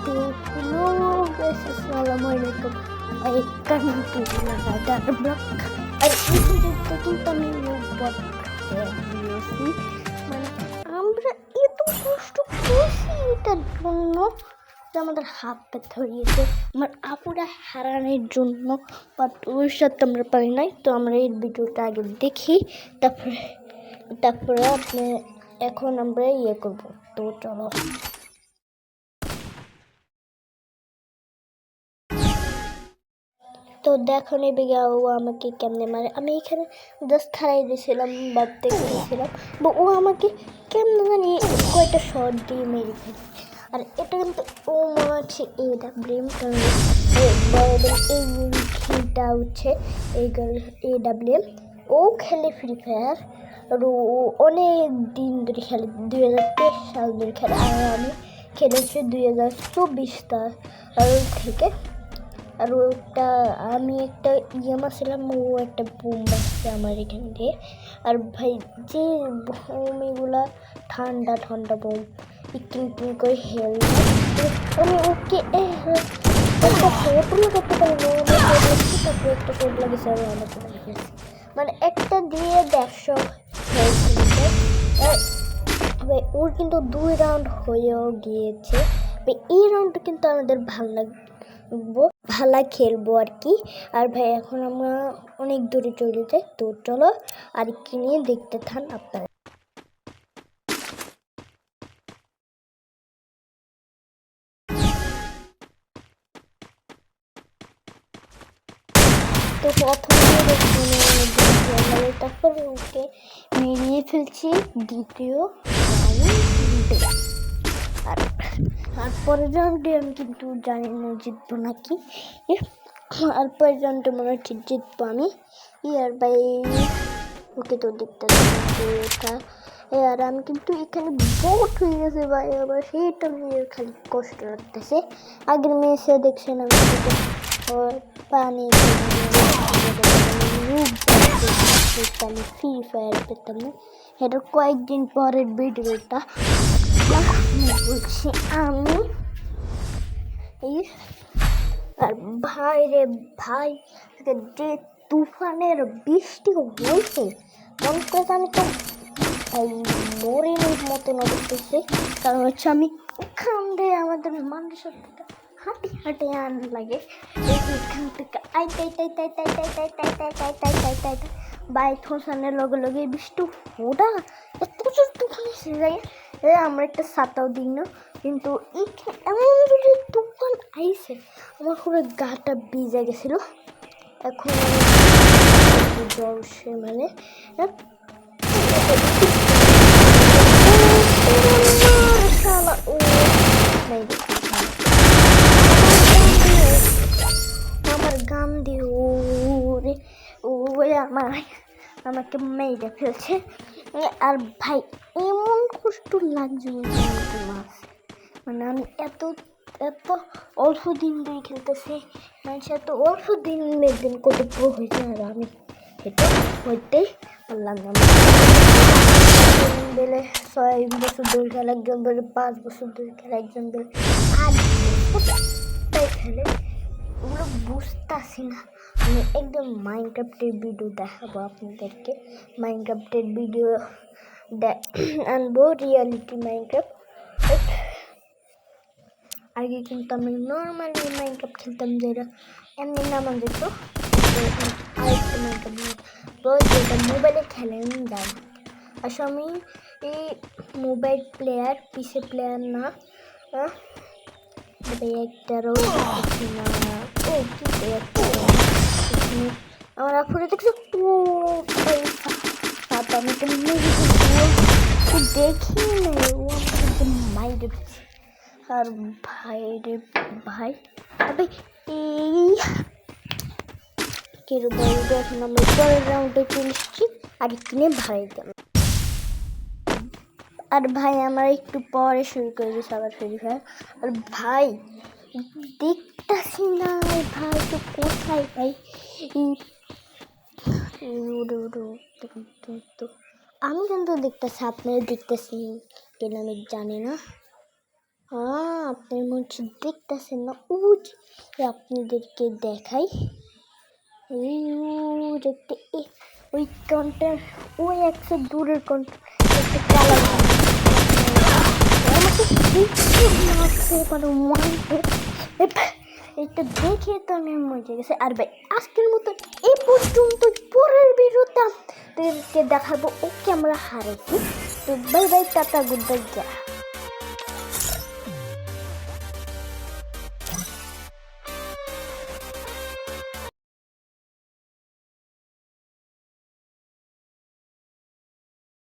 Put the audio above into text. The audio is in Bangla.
तो हेलो गाइस, अस्सलाम वालेकुम। एक घंटे लगातार ब्लॉग আর এই ভিডিওতে কিন্তু আমি মানে আমরা এত কষ্ট করছি এটার জন্য যে আমাদের হাত ব্যথা হয়েছে আমার আপুরা হারানোর জন্য, বাট ওর সাথে আমরা পারি নাই। তো আমরা এই ভিডিওটা আগে দেখি, তারপরে আপনি এখন আমরা করবো। তো চলো। তো দেখো নেবে ও আমাকে কেমনে মারে। আমি এখানে জাস্ট খাড়াই দিয়েছিলাম, ভাবতে গিয়েছিলাম, বা ও আমাকে কেমনে জানি কয়েকটা শট দিয়ে মেরে ফেলে। আর এটা কিন্তু ও মনে হচ্ছে AWM, কারণ এই খেলটা হচ্ছে AWM। ও খেলে ফ্রি ফায়ার, আর ও অনেক দিন ধরে খেলে, 2023 সাল ধরে খেলে। আর আমি খেলেছি 2024 সাল থেকে। আর ওটা আমি একটা ছিলাম, ও একটা বোম বাজছে আমার এখান দিয়ে। আর ভাই যে বোম এগুলা ঠান্ডা ঠান্ডা বোম একটু করে আমি ওকে একটা ফটো করতে পারি না, তারপরে একটা কোড লাগেছে আমি আমাকে লাগিয়েছি, মানে একটা দিয়ে 150 ভাই। ওর কিন্তু 2 রাউন্ড হয়েও গিয়েছে। এই রাউন্ডটা কিন্তু আমাদের ভালো খেলবো আর কি। আর ভাই এখন আমরা অনেক দূরে চলে যাই। তো চলো আর কি নিয়ে দেখতে থান আপনারা। তো প্রথমে তারপরে ওকে মেরিয়ে ফেলছি দ্বিতীয় রাউন্ডে। আর পরের রাউন্ডে আমি কিন্তু জানি না জিতবো নাকি। আর পরের রাউন্ডে মনে হচ্ছে জিতবো আমি। আর ভাই ওকে তো দেখতে এটা। আর আমি কিন্তু এখানে বহুত হয়ে গেছে ভাই, আবার সেইটা নিয়ে খালি কষ্ট লাগতেছে। আগের মেয়ে দেখছেন আমি পানি আমি ফ্রি ফায়ার পেতাম না। এটা কয়েকদিন পরের ভিডিওটা বলছি আমি। আর ভাই রে ভাই, যে তুফানের বৃষ্টি হয়েছে মনে করতে আমি তো মরিনের মতন অবস্থা। কারণ হচ্ছে আমি ওখান দিয়ে আমাদের মানুষের হাঁটি হাঁটি লাগে এখান থেকে বাইক হোসানের লগে লগে বৃষ্টি ওটা এত জোর তুফান এসে যায়। আমরা একটা ছাতাও দিই না, কিন্তু এমন যদি তুফান আইছে আমার পুরো গাটা ভিজে গেছিল। এখন সে মানে আমার গান দিয়ে ওরে আমাকে মেরে ফেলছে। আর ভাই এমন কষ্ট লাগছে মানে আমি এত অল্প দিন ধরে খেলতেছি, মানুষ এত অল্প দিন কত প্রো হয়েছে। আর আমি এটা হইতেই পারলাম না। বেলে 6 বছর ধরে খেলা, একজন বেলে 5 বছর ধরে খেলা, একজন বেলে 8 বছর খেলে। ওগুলো বুঝতেছি না। আমি একদম মাইনক্রাফটের ভিডিও দেখাবো আপনাদেরকে। মাইনক্রাফটের ভিডিও আনবো, রিয়ালিটি মাইনক্রাফট। আগে কিন্তু আমি নর্মালি মাইনক্রাফট খেলতাম, যেটা এমনি নামান যেত। আরেকটা মাইনক্রাফট যেটা মোবাইলে খেলেন যায়। আসলে আমি এই মোবাইল প্লেয়ার, পিসি প্লেয়ার না। একটারও না। ও কি আমার আপুরে দেখছো আমি তো দেখি নাই, ও আমাকে মাইরে। আর ভাই রে ভাই, এই কেউ বলবে এখন আমরা পরের রাউন্ডে চলে এসেছি আর কিনে ভাই গেল। আর ভাই আমার একটু পরে শুরু করে দিয়েছে আবার ফ্রি ফায়ার। আর ভাই দেখতেছি না ভাই, তো কোথায় ভাই? তো আমি কিন্তু দেখতেছি, আপনারা দেখতেছি কেন আমি জানি না। হ্যাঁ আপনার হচ্ছে দেখতেছেন না, ও যে আপনাদেরকে দেখাই, এই দেখতে ওই কন্টেন্ট, ওই একটা দূরের কন্টেন্ট একটা কালার আমাকে দেখতে মারতে পারো মারতে, এটা দেখে তো আমি মজে গেছে। আর ভাই আজকের মতো এই পর্যন্ত, পরের ভিডিওতে আপনাদেরকে দেখাবো ওকে আমরা হারাইছি। তো bye bye, tata, good bye, যা।